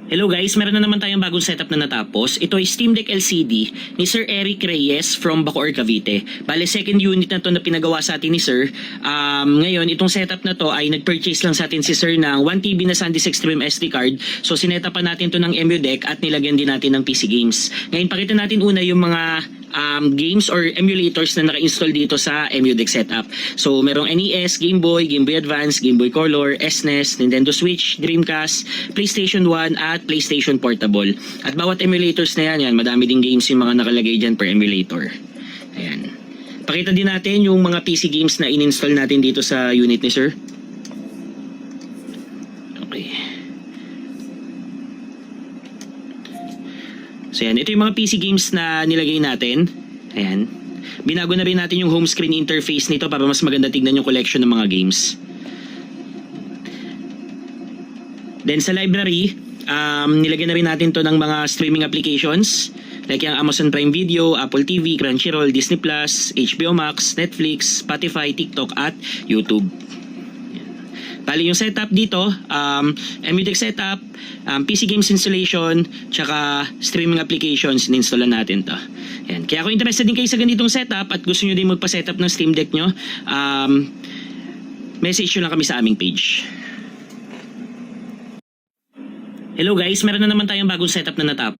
Hello guys, meron na naman tayong bagong setup na natapos. Ito ay Steam Deck LCD ni Sir Eric Reyes from Bacoor, Cavite. Bale, second unit na to na pinagawa sa atin ni Sir. Ngayon, itong setup na to ay nag-purchase lang sa atin si Sir ng 1TB na SanDisk Extreme SD card. So, sinetapan natin to ng EmuDeck at nilagyan din natin ng PC games. Ngayon, pakita natin una yung mga games or emulators na naka-install dito sa EmuDeck setup. So, merong NES, Game Boy Advance, Game Boy Color, SNES, Nintendo Switch, Dreamcast, PlayStation 1 at PlayStation Portable. At bawat emulators na yan, madami ding games yung mga nakalagay dyan per emulator. Ayan. Pakita din natin yung mga PC games na in-install natin dito sa unit ni Sir. Okay. So yan, ito yung mga PC games na nilagay natin. Ayan. Binago na rin natin yung home screen interface nito para mas maganda tignan yung collection ng mga games. Then sa library, nilagyan na rin natin to ng mga streaming applications like yung Amazon Prime Video, Apple TV, Crunchyroll, Disney+, HBO Max, Netflix, Spotify, TikTok at YouTube. Bali yung setup dito, EmuDeck setup, PC games installation, tsaka streaming applications, in-installan natin to. Yan. Kaya kung interested din kayo sa ganitong setup at gusto nyo din magpa-setup ng Steam Deck nyo, message nyo lang kami sa aming page. Hello guys, meron na naman tayong bagong setup na natapos.